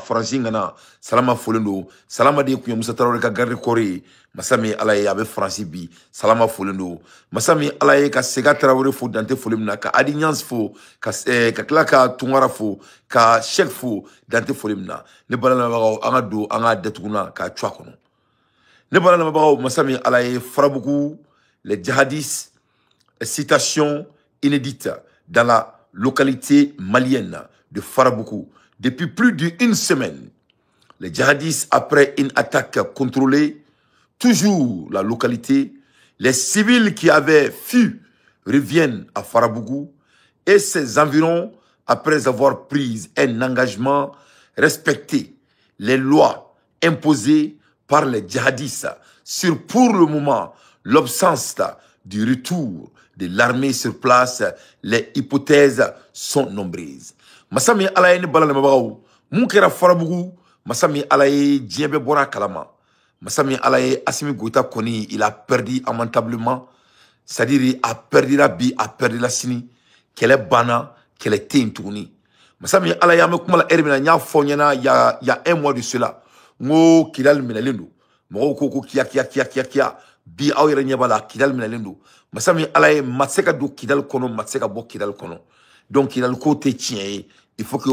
faransi ngana salama folendo salama de kuya Musa Traoré ka garde corps masami alaye abe faransi bi salama folendo masami alaye ka Sega Traoré fo dante folimna ka Adignance fo ka kila ka Tungara fo ka Cheikh fo dante folimna ne balana bagaw anga do anga detuguna ka twa kono ne balana bagaw masami alaye farabugu les djihadistes citation inédite dans la localité malienne de Farabuku. Depuis plus d'une semaine, les djihadistes, après une attaque contrôlée, toujours la localité, les civils qui avaient fui reviennent à Farabuku et ses environs après avoir pris un engagement respecter les lois imposées par les djihadistes sur, pour le moment, l'absence du retour de l'armée sur place. Les hypothèses sont nombreuses. Masami alaye ni balana mabagaw mun kera Farabugu masami alaye diebe bora kalama masami alaye Assimi Goïta koni il a perdu lamentablement, c'est-à-dire il a perdu la bi a perdu la sini qu'elle est bana qu'elle est tintuni masami alaye ame kuma la erbina nya fonyana il y a un mois de cela ngo Kidal minalendo mo ko kia bi awira nyabala Kidal minalendo masami alaye matseka do Kidal kono matseka bo Kidal kono. Donc il a le côté tien, il faut que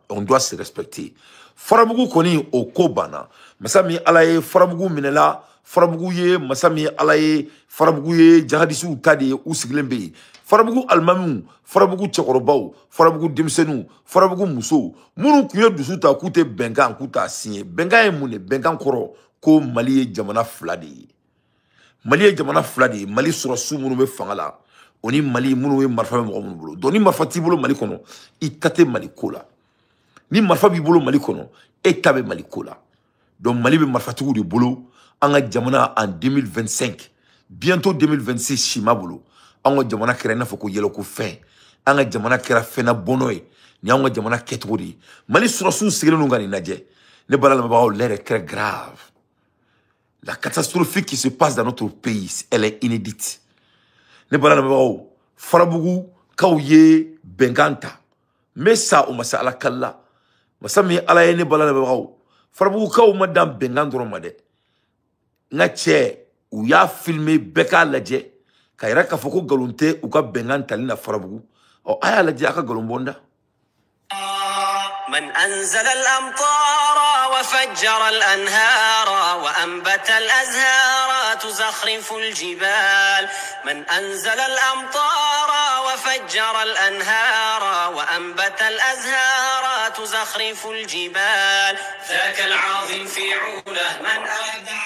on doit se respecter. Farabugu koni o kobana, masami alaye Farabugu minela, Farabugu ye, masami alaye Farabugu ye, jihadisu tadi ou siglembe. Farabugu almamu, Farabugu tchekorobaou, Farabugu dimsenu, Farabugu muso, munu kuyo dusuta kute bengan kuta signé, bengan mune, bengan koro, ko Mali jamana fladi. Mali jamana fladi, Mali surasu munu be fangala. Oni Mali munu we marfa be mɔgɔ bolo donc ni marfa t'i bolo Mali kɔnɔ I ta tɛ Mali ko la ni marfa b'i bolo Mali kɔnɔ e ta bɛ Mali ko la donc Mali bɛ marfatigiw de bolo an ka jamana en 2025 bientôt 2026 si ma bolo an ka jamana kɛra I n'a fɔ ko yɛlɛko fɛn an ka jamana kɛra fɛnna bɔnɔ ye ni an ka jamana kɛcogo de ye Mali sɔrɔsiw sigilen don ka nin lajɛ ne bala lamɛnbagaw l'heure est très grave la catastrophe qui se passe dans notre pays elle est inédite. Ne bala lamɛnbagaw Farabugu kaw ye benganta mais ça o masa ala kala masami ala ye ne bala lamɛnbagaw Farabugu kaw ma dan bengan dɔrɔn ma dɛ nga cɛ u y'a filmer bɛɛ k'a lajɛ ka yira k'a fɔ ko nkalon tɛ u ka bengan tali la Farabugu ɔ a y'a lajɛ a ka nkalon bɔ n da. من أنزل الأمطار وفجر الأنهار وأنبت الأزهار تزخرف الجبال من أنزل الأمطار وفجر الأنهار وأنبت الأزهار تزخرف الجبال ذاك العظيم في عوله من أودع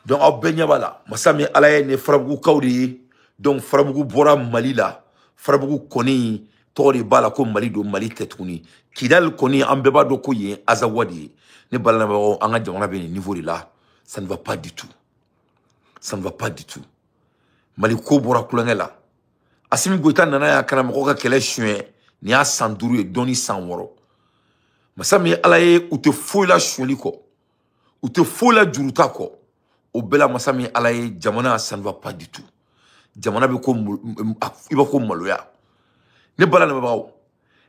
donc aw bɛɛ ɲɛ b'a la masami ala ye ne Farabugu kaw de ye donc Farabugu bɔra Mali la Farabugu kɔni tɔgɔ de b'a la ko Mali don Mali tɛ tuguni Kidal koni an bɛɛ b'a dɔn ko yen Azawa de ye ne balana bagaw an ka jamana bɛ nin niveau de la ça ne va pas du tout ça ne va pas du tout Mali ko bɔra kulonkɛ la Assimi Goïta nana y'a kana mɔgɔ ka kɛlɛ suɲɛ ni y'a san 5 ye dɔɔni san 6 masami ala ye u tɛ foyi la suɲɛli kɔ u tɛ foyi la juruta kɔ o bɛɛ la masami ala ye jamana ça ne va pas du tout jamana bɛ ko I b'a ko maloya ne balana bagaw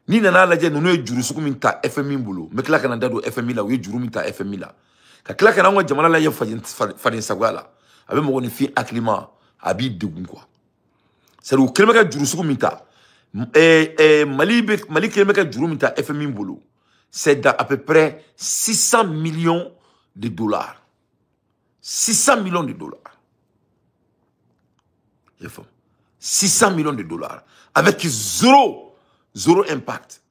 ni nana lajɛ ninnu ye juru sugu min ta FMI bolo me tila kana da don FMI la u ye juru min ta FMI la ka tila kana an ka jamana lajɛ faden sagoya la a bɛ mɔgɔninfin hakilima a b'i degun quoi c'est à dire u kelen bɛ ka juru sugu min ta Mali kelen bɛ ka juru min ta FMI bolo c'est d'à peu près 600 millions de dollars 600 millions de dollars 600 millions de dollars avec zéro impact.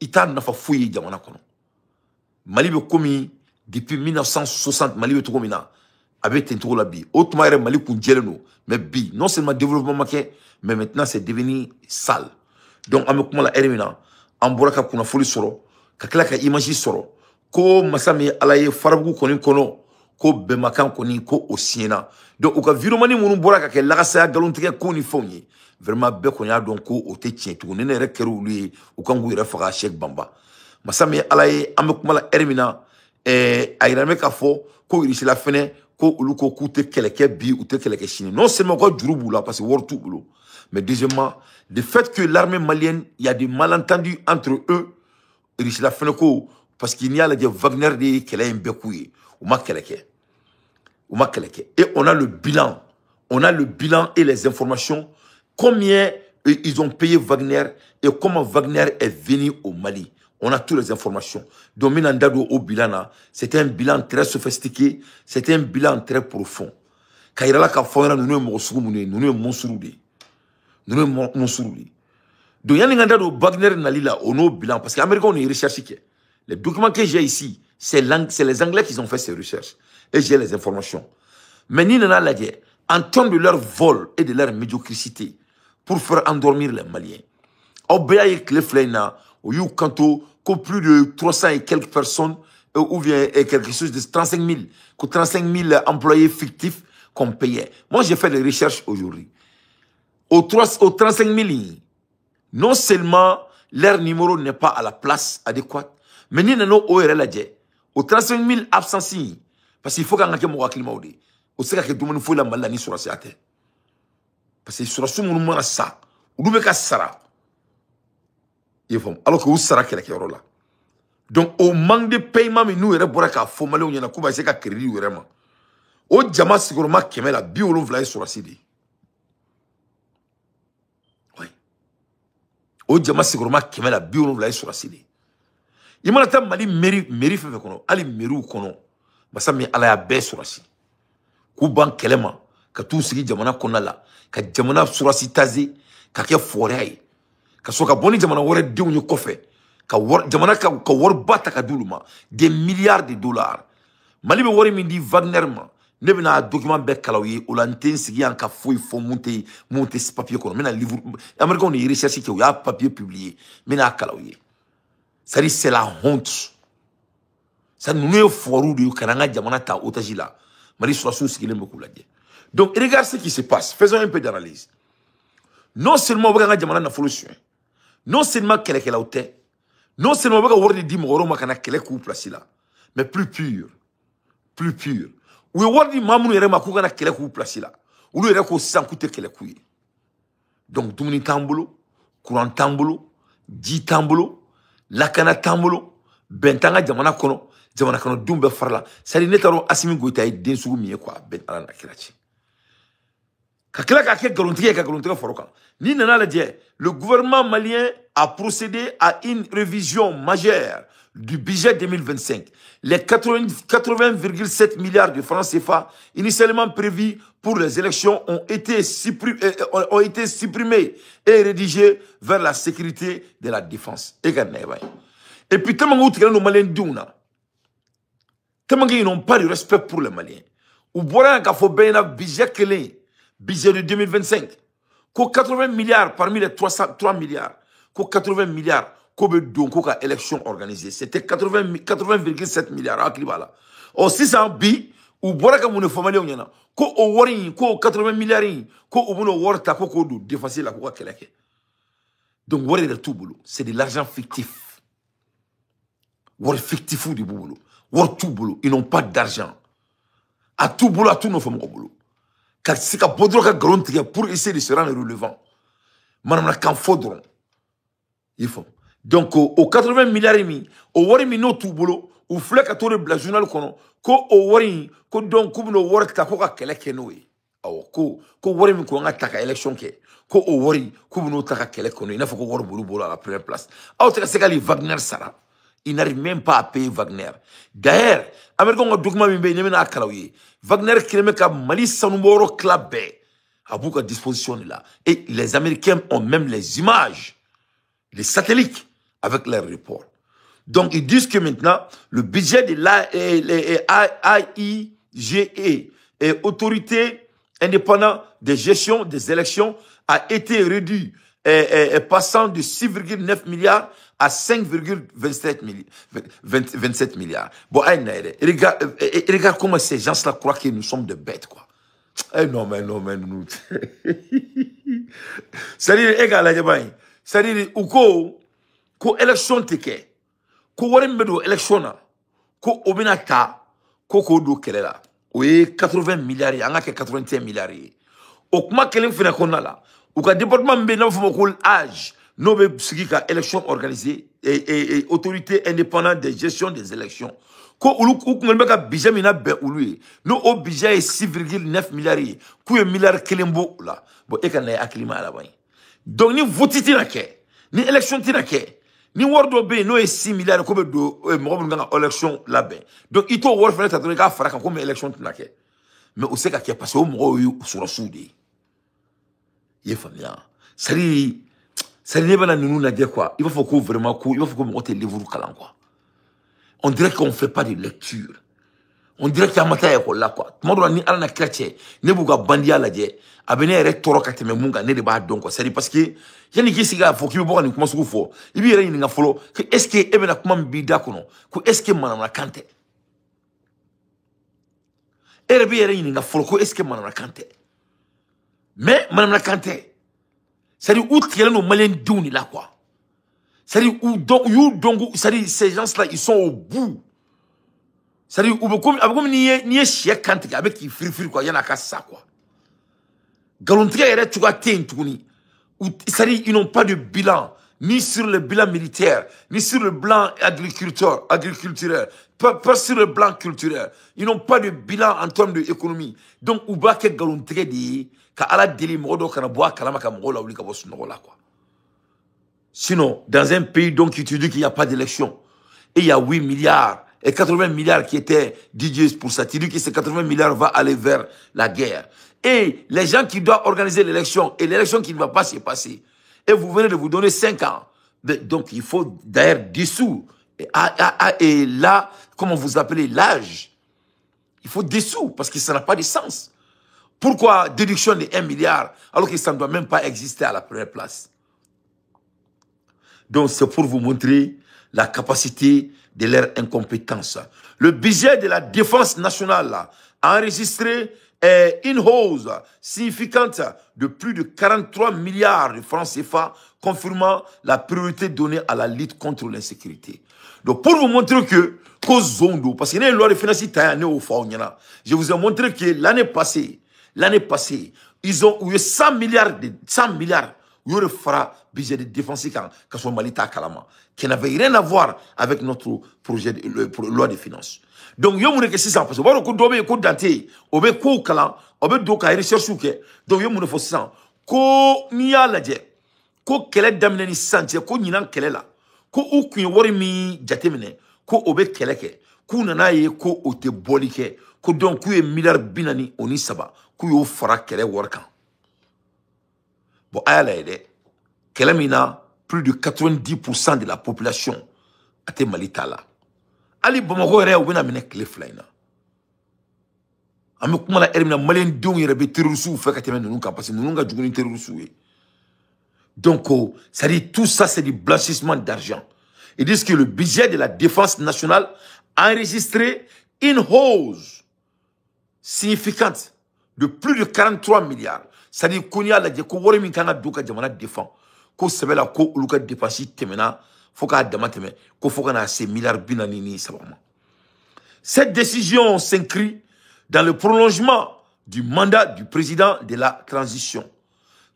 Ita nafa foye jamana kono. Mali be komi depuis 1960 Mali be to komina avec tentoro la bi. Autrement Mali kun jeleno mais bi non seulement développement maké mais maintenant c'est devenu sale. Donc ame kuma la ermina an boraka kuna foli soro ka kala ka image soro ko masami alaye Farabugu koni kono ko bemakan koni ko osiena. Donc u ka viromani munu boraka ke lagasa galontige ko ni fonye. Vraiment bɛɛ kɔni y'a dɔn ko o tɛ tiɲɛ tuguni ne yɛrɛ kɛra olu ye u kan k'u yɛrɛ faga Cheikh Bamba masami ala ye an bɛ kuma la heure min na a yira mɛ k'a fɔ ko Irisila fɛnɛ ko olu ko k'u tɛ kɛlɛkɛ bi u tɛ kɛlɛkɛ sini non seulement u ka juru b'u la parce que wari t'u bolo mais deuxièmement le fait que l'armée malienne il y a des malentendus entre eux riche la feneko parce qu'il y a le Wagner de kele mbekouye ou ma keleke. Et on a le bilan. On a le bilan et les informations. Combien ils ont payé Wagner et comment Wagner est venu au Mali. On a toutes les informations. Donc, au bilan, c'était un bilan très sophistiqué. C'était un bilan très profond. Kairala Kafouana, nous sommes monsourou. Nous sommes monsourou. Donc, il Wagner Nalila, on a un bilan. Parce que les Américains ont une recherche. Les documents que j'ai ici, c'est les Anglais qui ont fait ces recherches. Et j'ai les informations. Mais ni nana la guerre, en termes de leur vol et de leur médiocrité, pour faire endormir les Maliens. Au Béaï Clefleina, au You Kanto, plus de 300 et quelques personnes, ou bien quelque chose de 35 000, 35 000 employés fictifs qu'on payait. Moi, j'ai fait des recherches aujourd'hui. Aux 35 000, non seulement leur numéro n'est pas à la place adéquate, mais ni nana au la guerre. Aux 35 000 absences, parce qu'il faut qu'on ait un climat. Au sait que tout le monde faut la maladie sur la tête. Parce que sur la somme, on a ça. On a ça. Alors que vous savez qu'il y a là. Donc, au manque de paiement, nous, il y a faut mal, on y a un c'est qu'à crédit vraiment. Au diamant, sûrement, qui met la biologie sur la CD. Oui. Au diamant, sûrement, qui met la biologie sur la CD. Il m'a dit, Mali, mairie, fait qu'on a, mairie ou qu'on a, mais ça, mais elle a baissé sur la CD. Kuban kelema ka tout sigi jamana konala ka jamana surasi tazi ka ke forey ka soka boni jamana wore diwnyu kofe ka jamana ka wor bata ka duluma des milliards de dollars mali be wori min di Wagner ma ne bina document be kalawi o lanten sigi an ka foi fo monter ce papier kono mena livre américain on recherche ki o ya papier publié mena kalawi ça dit c'est la honte ça nous est foru de kananga jamana ta otajila. Donc, regarde ce qui se passe. Faisons un peu d'analyse. Non seulement on va gagner la solution, non seulement qu'elle est là, non seulement on va gagner 10 morons, qu'elle est couple là, mais plus pur. Plus pur. Ou on va gagner mamou yere makou gana qu'elle est couple là, ou le reko sans coûter qu'elle est couille. Donc, tout le monde tambolo, courant tambolo, di tambolo, lakana tambolo, bentanga jamana kono. Jamana kono dumbe farla sali netaro asimi goita den sugu miye quoi ben ala na kirachi ka kila ka ke galontige foroka ni nana la die le gouvernement malien a procédé à une révision majeure du budget 2025 les 80,7 milliards de francs CFA initialement prévus pour les élections ont été supprimés et rédigés vers la sécurité de la défense et puis tellement que nos Maliens douna tellement qu'ils n'ont pas de respect pour les Maliens. Ou boire un budget budget de 2025. Qu'au 80 milliards parmi les 3 milliards. Qu'au 80 milliards, qu'au élection organisée. C'était 80,7 milliards. Au 600 bi, ou boire un mon famille, on y en a. Qu'au warring, qu'au 80 milliards, qu'au mon war taco, qu'au défasser la quoi qu'elle est. Donc, warring de tout boulot. C'est de l'argent fictif. War fictif ou du boulot. Tout boulot, ils n'ont pas d'argent. À tout boulot, à tout nos femmes au boulot. Car c'est qu'à Bodroka Grontiga pour essayer de se rendre relevant. Madame la Canfodron. Il faut. Donc, au 80 milliards et demi, au Warimi no tout boulot, ou flec à tout le journal qu'on ko au Warimi, ko donc, comme no work ta koka kelekenoe. Ko Warimi ko nga taka élection ke. Ko au Wari, comme no taka kelekenoe. Il n'a faut qu'on voit boulot à la première place. Alors, c'est que les Wagner Sarah. Il n'arrive même pas à payer Wagner. D'ailleurs, Américain a document Wagner qui a Mali Sanouboro Klabé à beaucoup de disposition là. Et les Américains ont même les images, les satellites avec leurs reports. Donc ils disent que maintenant le budget de l'AIGE et autorité indépendante de gestion des élections a été réduit passant de 6,9 milliards à 5,27 milliards. Bon, regarde comment ces gens-là croient que nous sommes des bêtes, quoi. Eh non, mais nous. C'est-à-dire, égal, c'est-à-dire, ko élection teke, ko warimbedo élection ko obinata, ko do kelela. Oui, 80 milliards, on a 81 milliards. Au kuma kelen fina kona la, ou ka département mbé n'a pas âge, Nous avons une élection organisée et autorité indépendante de gestion des élections. Ko ulu kungelbe ka budget mina be ulu no o budget est 6,9 milliards ku e milliard kelembo la bon e kan na aklima ala bay donc ni vote tina ke ni élection tina ke ni wordo be no e 6 milliards ko be do mo ko nga élection la be donc ito wor fele ta to ka fara kan ko me élection tina ke mais o se ka ke parce que o mo yu sur soudi ye famia sari ne bana nunu na de quoi il faut que vraiment il faut que mo te livre kalan quoi. On dirait qu'on ne fait pas de lecture. On dirait qu'il y a un matin là quoi. Tout le monde ni alana chrétien, ne bouga bandia la dje. Abene ere toro kateme munga ne deba donc c'est parce que yani ki siga fo ki bo ni kuma suku fo. Ibi ere ni nga folo que est-ce que ebe na kuma bida kono. Ko est-ce que manana kante. Ere bi ere ni nga folo ko est-ce que manana kante. Mais manana kante. C'est où tirer nos malins douni là quoi. C'est-à-dire, ces gens-là, ils sont au bout. C'est-à-dire, comme ni chien kanté avec qui frifri quoi, il y en a qu'à ça quoi. Galontrier tu vois c'est-à-dire, ils n'ont pas de bilan, ni sur le bilan militaire, ni sur le bilan agriculturel, pas sur le bilan culturel. Ils n'ont pas de bilan en termes d'économie. Donc, ou ba ke galontrier di, ka ala deli modo kana boa kalama ka mogo la ou li ka bo sunogo la quoi. Sinon, dans un pays donc qui te dit qu'il n'y a pas d'élection, et il y a 8 milliards et 80 milliards qui étaient dédiés pour ça, tu dis que ces 80 milliards vont aller vers la guerre. Et les gens qui doivent organiser l'élection, et l'élection qui ne va pas se passer, et vous venez de vous donner 5 ans. Donc il faut d'ailleurs dessous. Et là, comment vous appelez l'âge, il faut dessous, parce que ça n'a pas de sens. Pourquoi déduction de 1 milliard, alors que ça ne doit même pas exister à la première place? Donc, c'est pour vous montrer la capacité de leur incompétence. Le budget de la défense nationale a enregistré une hausse significante de plus de 43 milliards de francs CFA, confirmant la priorité donnée à la lutte contre l'insécurité. Donc, pour vous montrer que, parce qu'il y a une loi de finances, je vous ai montré que l'année passée, ils ont eu 100 milliards, il y aurait budget de défense quand son malita kalama, qui n'avait rien à voir avec notre projet de loi de finances. Donc, il y a que c'est ça, parce que vous avez un coup d'anté, vous avez un coup kalan, vous avez un recherche souke, donc il y a un ça. Ko niya laje, ko kele damine ni sanche, ko ninan kele la, ko ou kuyen wari mi jatemine, ko obe kele ke, ko nana ye ko ote boli ke, ko donc ko ye milliard binani oni saba, ko yo fara kele warkan. Bon, à l'aide, plus de 90% de la population a été malitala. Ali Bamako est au Benamine Cleflaina. Ami kuma la ermina malien don yere be terroristes fait que nous parce que nous nga juguni terroristes. Donc ça dit tout ça c'est du blanchissement d'argent. Ils disent que le budget de la défense nationale a enregistré une hausse significante de plus de 43 milliards. Ça dit qu'on y a la ko wori min kana duka jamana défend ko sebela ko uluka dépenser temena faut ka damateme ko faut kana ces milliards binani ni sabama. Cette décision s'inscrit dans le prolongement du mandat du président de la transition.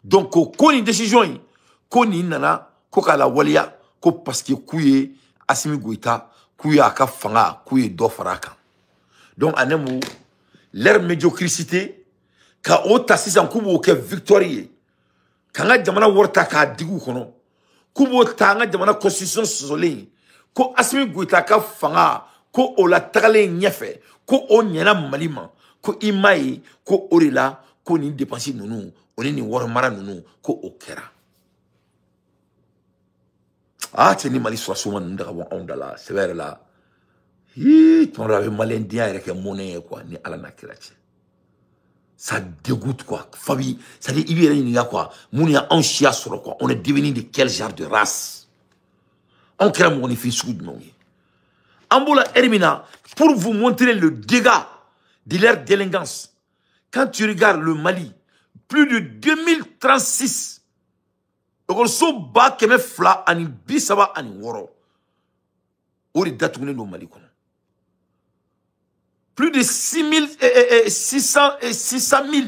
Donc ko ni décision yi ko ni nana ko kala walia ko parce que kuye Assimi Goïta kuye aka fanga kuye do faraka. Donc anemu leur médiocrité ka o tasisa kubo ke victoire kanga jamana worta ka digu kono kubo tanga jamana constitution solé ko Assimi Goïta ka fanga ko o la tagale nyefe ko o nyana malima ko imai ko orila ko ni dépenser nunu oni ni wor mara nunu ko o kera teni mali so so man ndaga bon ondala c'est vrai là ton rave malin dia avec monnaie quoi ni ala nakirati. Ça dégoûte quoi. Fabi, ça dit il y a quoi. Mounia en chia sur quoi. On est devenu de quel genre de race. On crée mon effet sous de nous. Amboula Hermina, pour vous montrer le dégât de leur délinquance. Quand tu regardes le Mali, plus de 2036. Donc on se bat keme fla ani bisaba ani woro. Ori datourné no Mali kono. Plus de 600 000.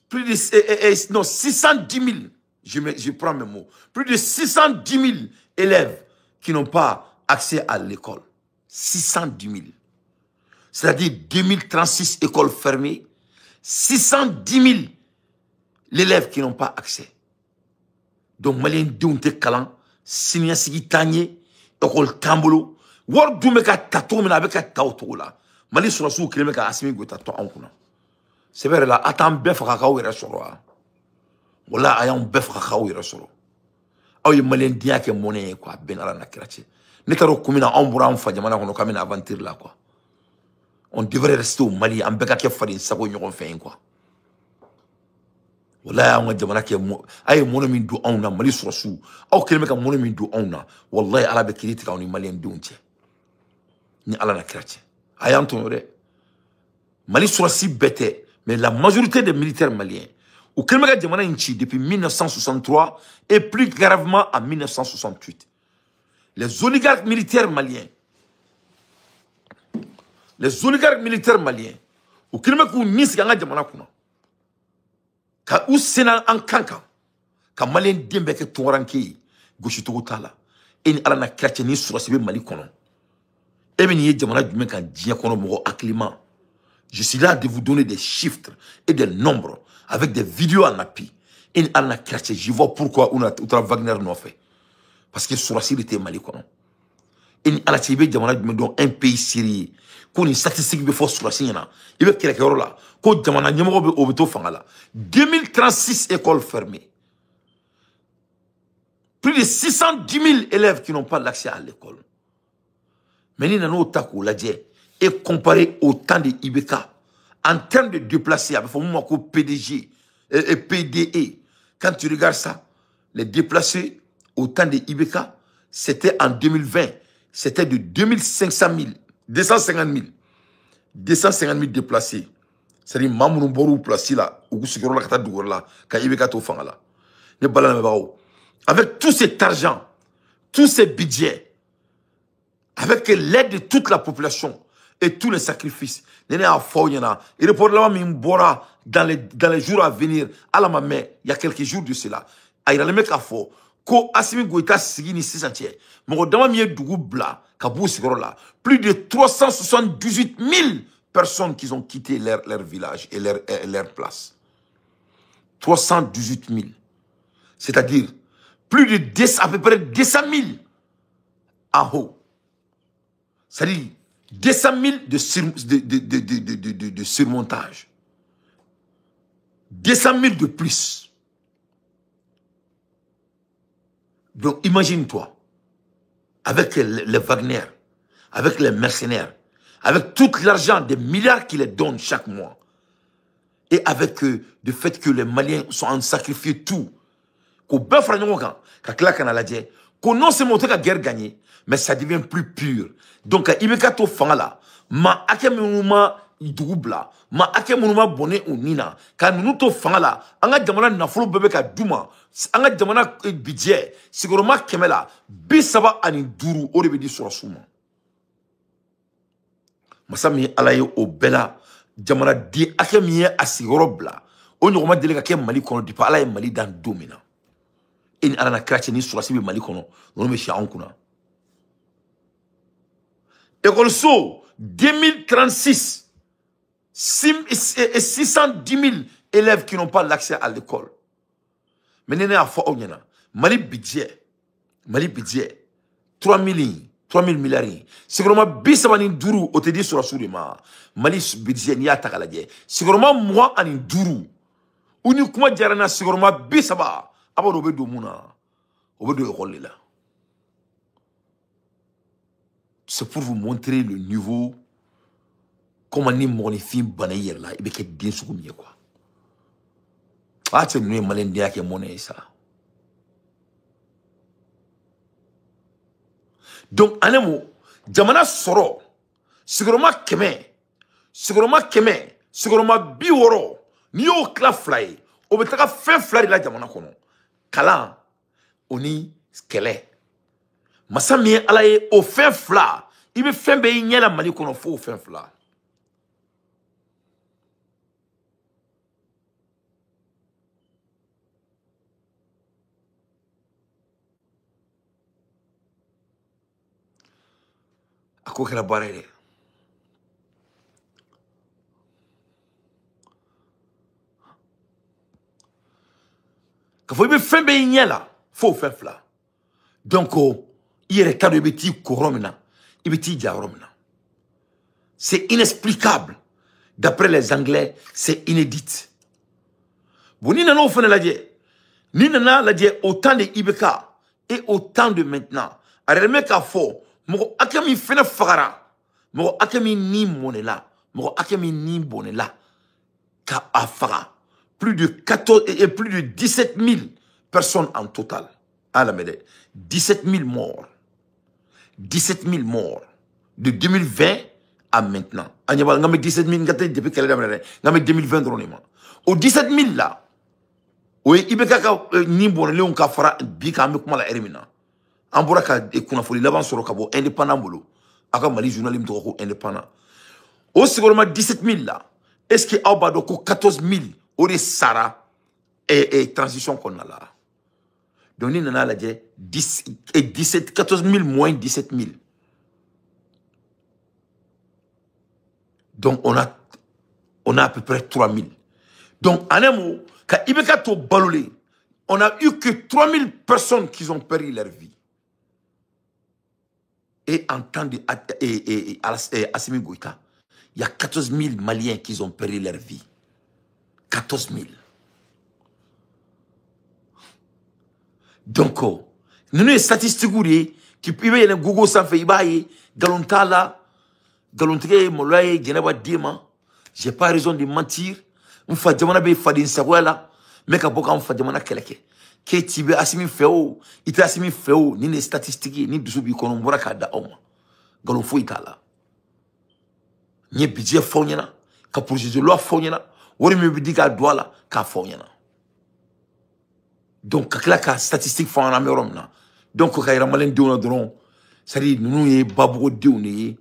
Plus de non, 610 000, je prends mes mots, plus de 610 000 élèves qui n'ont pas accès à l'école. 610 000. C'est-à-dire 2036 écoles fermées, 610 000 l'élève qui n'ont pas accès. Donc, Malien Dounte Kalan, Sinia Sigi Tanye, école Tambolo, War Doumeka Tato, mais avec un Tato là. Mali sur la sous, qui est Assimi Goutato en Kuna. C'est vrai là, attends, Bef Rakao et Rasoro. Voilà, ayant Bef Rakao et Rasoro. Aïe, Malien Dia qui est monnaie, quoi, Benara Nakirache. Netaro Kumina, Ambura, Fadjamana, on a quand même aventure là, quoi. On devrait rester au Mali, en Bekake Fadin, Sako Nyon fait, quoi. Wallahi on jamana ke ay mono min du on na Mali sur sou aw kelme ka mono min du on na wallahi ala be kiriti ka on malien dunche ni ala na krache ay anton re Mali sur si bête mais la majorité des militaires maliens ou kelme ka jamana inchi depuis 1963 et plus gravement en 1968 les oligarques militaires maliens ou kelme ku nisi ka jamana kuna ka usena an kankan ka Malien dembe ke toranki goshi to tala eni ala na krache ni surasi be Mali kono e be ni jamana jume kan dia kono mo acclimat. Je suis là de vous donner des chiffres et des nombres avec des vidéos en appui. Eni ala na krache je vois pourquoi on a Wagner non fait parce que surasi était Mali kono eni ala tibe jamana jume don un pays sérieux ko ni statistique be fo surasi na ibe kere kero la ko jamana nyemo be obeto fangala 2036 écoles fermées. Plus de 610 000 élèves qui n'ont pas l'accès à l'école. Mais nous n'avons pas et comparé au temps de IBK en termes de déplacés avec le PDG et PDE. Quand tu regardes ça, les déplacés au temps de IBK, c'était en 2020, c'était de 2500 000, 250 000 déplacés. C'est-à-dire, Mamoun Borou placé là, ou Gousigoro la Kata Dougola, Kaibeka Tofangala. Avec tout cet argent, tous ces budgets, avec l'aide de toute la population et tous les sacrifices, il y a dans les jours à venir, à la main, il y a quelques jours de cela, il y a le mec à fort, ko Assimi Goïta Sigi ni 600, plus de 378 000 personnes qui ont quitté leur village et leur place. 318 000. C'est-à-dire plus de 10, à peu près 200 000 en haut. C'est-à-dire 200 000 de surmontage. 200 000 de plus. Donc imagine-toi, avec les Wagner, avec les mercenaires, avec tout l'argent, des milliards qu'ils les donnent chaque mois, et avec le fait que les Maliens sont en sacrifié tout, qu'on non seulement la guerre gagnée, mais ça devient plus pur. Donc, il me cato fangala, ma ake mounuma idugubla, ma ake mounuma bonne ou nina, quand nous to fangala, anga jamana nafolo bebe ka duma, anga jamana budget, siguroma kemela, bisaba ani duru, o de di sur souma. Masami alaye o bela, jamana di ake miye asigorobla, o nyoma delega ke Mali kono di pa alaye Mali dan domina. Et alana krache ni sur la cible Mali kono, non me chia onkuna. École so 2036, 610 000 élèves qui n'ont pas l'accès à l'école. Mais n'est à fort onyana. Mali budget 3 000 milliards. Segurement bisabani duru au te dit sur la sourima. Mali budget ni atakaladje. Segurement moi ani duru. Uni kuma jarana segurement bisaba. Abo dobe do muna. Obe do école là. C'est pour vous montrer le niveau. Comment ni mon film banayer là. Il est bien soumis quoi. Ah c'est nous malendia qui monnaie ça. Donc en un mot, jamana soro. Segurement keme, biworo. Ni yo kla fly. Obetaka fin fly la jamana kono. Kala oni skele. Masami alaye o fin fla. Ibe fin be nyela Mali kono fo fin fla. ko kɛra baara ye dɛ. K'a fɔ i bɛ fɛn bɛɛ i ɲɛ la fo fɛn fila. Donc i yɛrɛ t'a dɔn i bɛ t'i ko yɔrɔ min na i bɛ t'i ja yɔrɔ min na. C'est inexplicable. D'après les Anglais, c'est inédit. Bon, ni nana au fana lajɛ, ni nana lajɛ au temps de IBK et au temps de maintenant. A yɛrɛ k'a fɔ mɔgɔ hakɛ min fana fagara, mɔgɔ hakɛ min ni mɔnɛla, mɔgɔ hakɛ min ni bɔnɛla ka a faga. Plus de 14 et plus de 17 000 personnes en total. À la médaille. 17 000 morts. 17 000 morts. De 2020 à maintenant. On a 17 000 depuis qu'elle est dans 2020. Au 17 000 là, oui, il y a ni bon léon ka fara bi ka me kuma la ermina. Ambora ka e kuna foli laban soro ka bo indépendant bolo. Aka Mali journalisme to ko indépendant. Au segurement 17 000 là, est-ce que Aubado ko 14 000 au de Sara et transition qu'on a là. Donc nous avons la 14 000 moins 17 000. Donc on a à peu près 3 000. Donc en un mot, quand Ibeka to balolé, on a eu que 3 000 personnes qui ont perdu leur vie. Et en temps de Assimi Goïta, il y a 14 000 Maliens qui ont perdu leur vie. 14 000. Donc, nous avons des statistiques qui peuvent être Google sans faire ibaye, Galontala, Galontre, Molaye, Geneva Dima. J'ai pas raison de mentir. On fait des gens qui font des savoir mais quand on fait des gens qui que tu veux assimiler féo, il t'a assimilé féo, ni les statistiques, ni du qu'on voit qu'à d'homme. Galon fou itala. Ni budget fournina, qu'à projet de loi fournina. Wori me dit qu'à douala qu'à fournina. Donc quand la statistique font en Amérique donc quand il y a malin de on dron, ça dit nous y babou de on y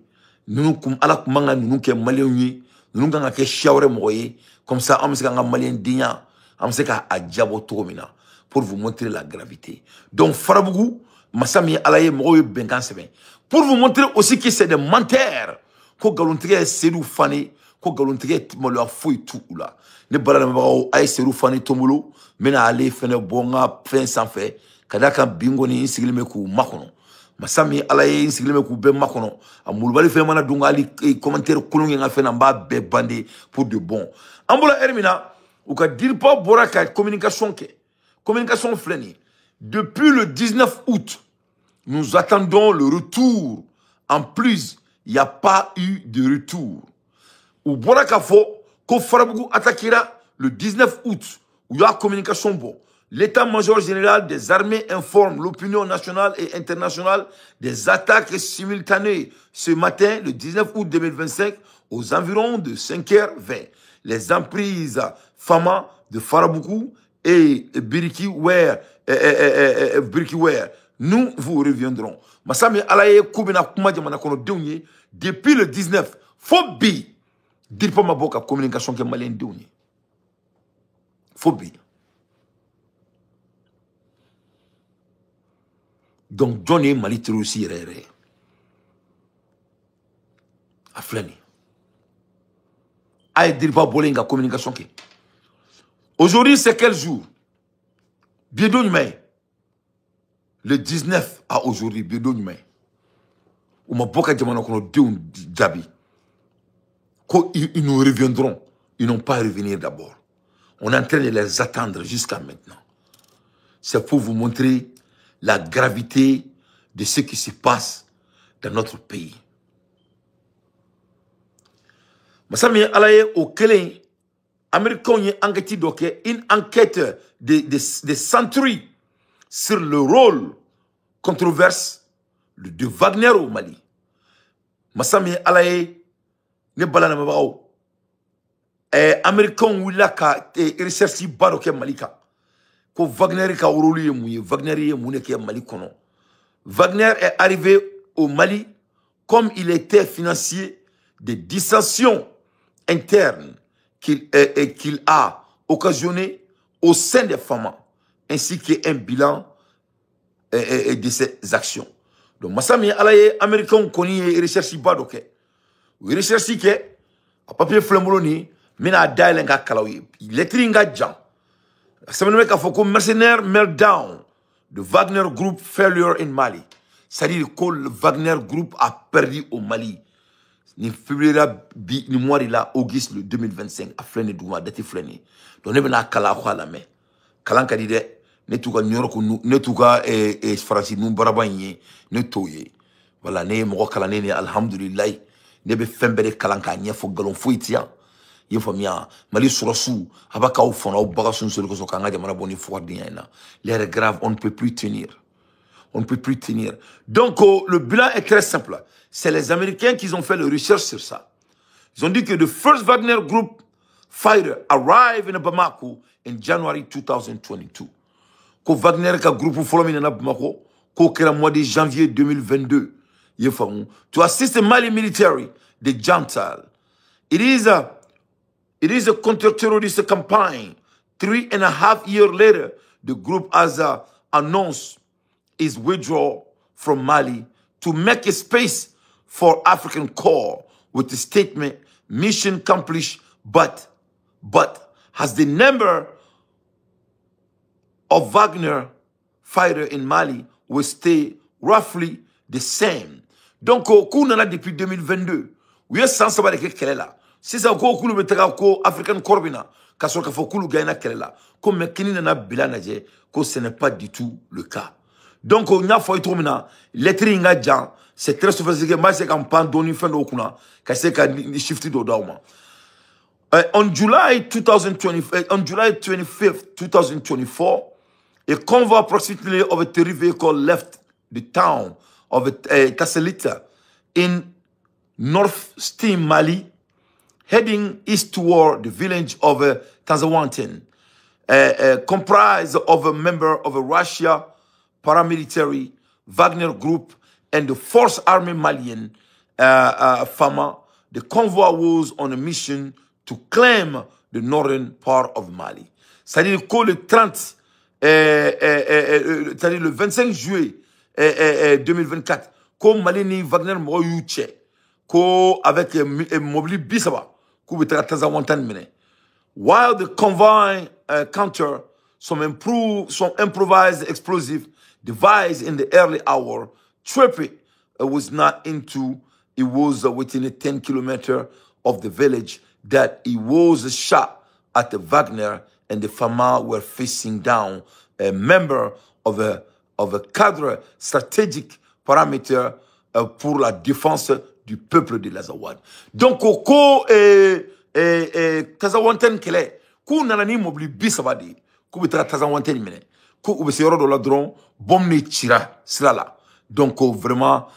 nous comme ala kumanga nous qui malin y nous quand que chiaure moye comme ça on se quand malin digna on se qu'à diabo tomina pour vous montrer la gravité. Donc Farabougou masami alaye moye benkan seben pour vous montrer aussi que c'est des menteurs ko galontre seru fani ko galontre molo foi tout là ne balana ba ay seru fani tomolo mena ale fene bonga fen sans fait kadaka bingo ni sigilme ku makono masami alaye sigilme ku be makono amulbali fe mana dunga ali commentaire kulungi nga fena mba be bandé pour de bon ambola hermina ou ka dire pas boraka communication fleni depuis le 19 août nous attendons le retour. En plus il n'y a pas eu de retour. Ou boraka fo ko Farabougou attaquera le 19 août où il y a communication bon. L'état-major général des armées informe l'opinion nationale et internationale des attaques simultanées ce matin, le 19 août 2025, aux environs de 5h20. Les emprises Fama de Farabougou et Birikiwer, nous vous reviendrons. Masami alaye koubina kuma jamana kono deunye depuis le 19. Phobie. Dire pas ma boca communication que malien deunye. Phobie. Donc Johnny Mali aussi rere. A flani. Aïe dire pas bolenga communication que. Aujourd'hui c'est quel jour? Biedou mai. Le 19 à aujourd'hui, biedou mai. Ou ma boca jamana kono deun jabi. Ils nous reviendront. Ils n'ont pas à revenir d'abord. On est en train de les attendre jusqu'à maintenant. C'est pour vous montrer la gravité de ce qui se passe dans notre pays. Masami alaye au Kélé, Américains y enquête doké une enquête de centuries sur le rôle controversé de Wagner au Mali. Masami alaye ne balana mabao Américain willa ka recherche baro ke Malika ko Wagner ka rôle mouye Wagner ye mouné ke Mali kono. Wagner est arrivé au Mali comme il était financier des dissensions internes qu'il a occasionné au sein des FAMA ainsi qu'un bilan de ses actions. donc masami alaye américain koni recherche ba do ke recherche ke a papier flembolo mina dial nga kalawi lettre nga jan semaine me ka foko mercenaire meltdown the Wagner Group failure in Mali. C'est-à-dire que le Wagner Group a perdu au Mali. Ni février ni mois de là August le 2025 a freiné douma date freiné. Donc ne bena kala kwa la me. Kala ka dide ne tuka nyoro ne tuka farasi nu barabanye ne toye. Voilà ne mo kala ne alhamdulillah ne be fembere kala ka nyefo galon fuitia. Il faut bien Mali surasu abaka au fond au bagasun sur le kanga jamana boni fouadina. L'air grave, on ne peut plus tenir. On ne peut plus tenir. Donc le bilan est très simple. C'est les Américains qui ont fait la recherche sur ça. Ils ont dit que the first Wagner Group fighter arrived in Bamako in January 2022. Que Wagner ka groupe follow na Bamako ko kera mois de janvier 2022. Il faut to assist the Mali military the junta. It is a counter-terrorist campaign. 3.5 years later, the group has announced its withdrawal from Mali to make a space for African core with the statement, mission accomplished, but has the number of Wagner fighters in Mali will stay roughly the same. Donc, on a depuis 2022. Oui, sans savoir quelle est là. Si ça ko kulu betaka ko African Corbina ka so ka fo kulu gaina kelela ko mekini na bilanaje ko ce n'est pas du tout le cas. Donc on a foi tromina lettre nga jan c'est très sophistiqué mais c'est quand pan doni fin do kuna ka c'est ka shifti do dauma. On July 2025 on July 25th 2024 a convoy approximately of a 3 vehicle left the town of Tasselita in North Steam Mali heading east toward the village of Tanzawanten, comprised of a member of a Russia paramilitary Wagner group and the Force Army Malian FAMA. The convoy was on a mission to claim the northern part of Mali. C'est-à-dire que le 30, c'est-à-dire le 25 juillet 2024, comme Mali ni Wagner Moyuche, avec Mobili Bissaba, while the convoy counter some improvised explosive device in the early hour, traffic was not into. It was within a 10 kilometer of the village that it was shot at the Wagner and the FAMA were facing down a member of a cadre stratégique parameter pour la défense du peuple de l'Azawad. Donc, ko Tazawanten kele, ku nanani mobili bisabadi, ku betara Tazawanten mene, ku ubese yoro do la dron, bom ne tira sila. Donc, vraiment,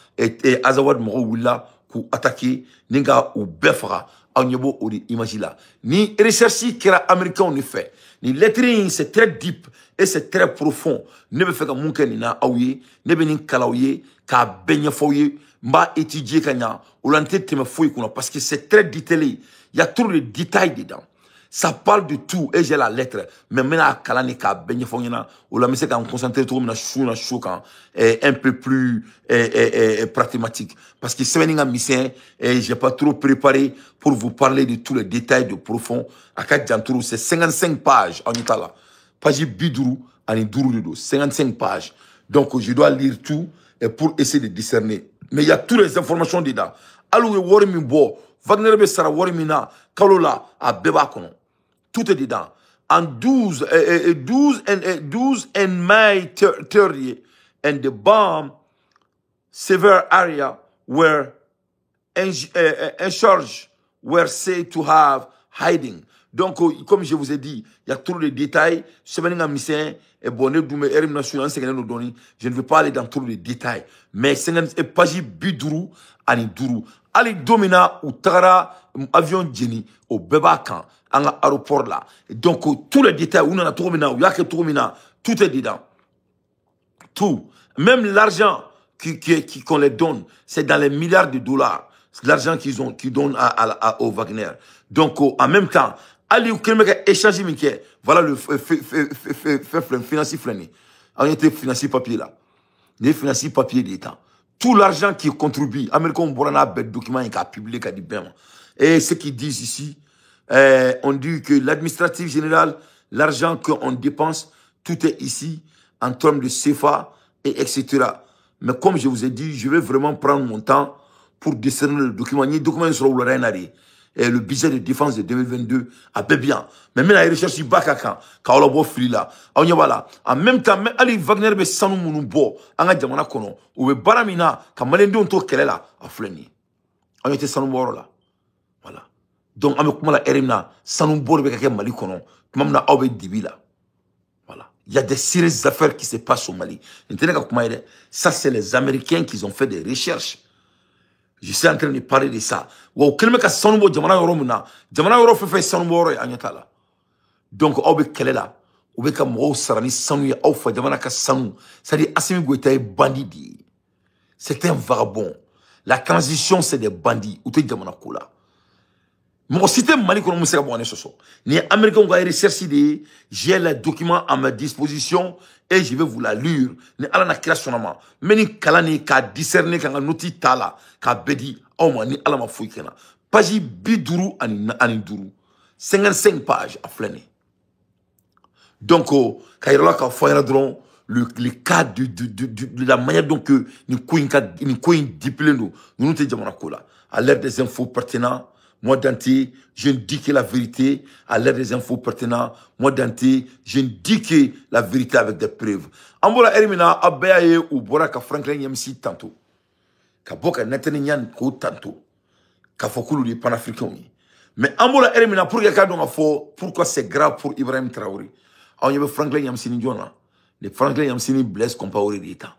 Azawad mo willa ku attaquer, ninga ou befara, anyebo ou di imagila. Ni recherche kera américain on fait. Ni lettering c'est très deep et c'est très profond. Ne be feka munke ni na awye, ne be nin kalawye, ka benya foye, m'a étudié kanya, ou l'antenne te me fouille parce que c'est très détaillé. Il y a tous les détails dedans. Ça parle de tout et j'ai la lettre. Mais maintenant, kalani ka benye fonyana, ou la mise ka me concentrer trop na chou kan, un peu plus pragmatique. Parce que c'est un mission et j'ai pas trop préparé pour vous parler de tous les détails de profond. À 4 jantourou, c'est 55 pages en itala. Page biduru, en iduru de 55 pages. Donc, je dois lire tout pour essayer de discerner. Mais il y a toutes les informations dedans. Alloué Warmi Bo, Wagner Bessara Warmina, Kalola, à Bebakono. Tout est dedans. En 12 and May 30, and the bomb severe area were in charge were said to have hiding. Donc, comme je vous ai dit, il y a tous les détails. Je ne vais pas aller dans tous les détails. Mais c'est pas biduru ani duru. Ali domina ou tara avion Jenny au Bebakan, à l'aéroport là. Donc, tous les détails, on a tout est dedans. Tout. Même l'argent qu'on les donne, c'est dans les milliards de dollars. L'argent qu'ils donnent au Wagner. Donc, en même temps, Ali ou quelqu'un échanger minké, voilà le financier flané. On était financier papier là. Les financiers papier des temps. tout l'argent qui contribue, Américains ont des documents qui a publié, qui a dit bien. Et ce qu'ils disent ici, on dit que l'administratif général, l'argent qu'on dépense, tout est ici, en termes de CFA, et etc. Mais comme je vous ai dit, je vais vraiment prendre mon temps pour décerner le document. Les documents seront au et le budget de défense de 2022 a bien. Mais maintenant, la recherche bakaka, quand on a fili là, on y va là. En même temps, Ali Wagner be sanu munu bo, anga jamana kono, ou be baramina, quand Malendo on to kelela, a fleni. On était sanu boro là. Voilà. Donc, on a la erina, sanu boro be kake Mali kono, même na aube dibi là. Voilà. Il y a des sérieuses affaires qui se passent au Mali. Ça, c'est les Américains qui ont fait des recherches. Je suis en train de parler de ça. Donc, donc, c'est un vagabond. La transition, c'est des bandits. Mon système Mali qu'on m'a bon ce soir. Les Américains ont recherché j'ai les documents à ma disposition et je vais vous la lire. Ni ala na création na mais ni kalani ka discerner ka noti tala ka bedi au moins ni ala ma fouille kena. Page biduru ani duru. 55 pages à flâner. Donc quand il y a là ka foyera drone le cas de la manière donc ni coin diplé nous te jamana kola à l'aide des infos pertinentes. Moi, Dante, je ne dis que la vérité à l'aide des infos pertinentes. Moi, Dante, je ne dis que la vérité avec des preuves. Ambola Erimina, Abaye ou Boraka Franklin Yamsi tantôt. Kaboka Netanyan ko tantôt. Kafokulu les panafricains. Mais Ambola Erimina, pourquoi c'est grave pour Ibrahim Traoré? On y avait Franklin Yamsi Ndiona. Les Franklin Yamsi Blaise Compaoré d'État.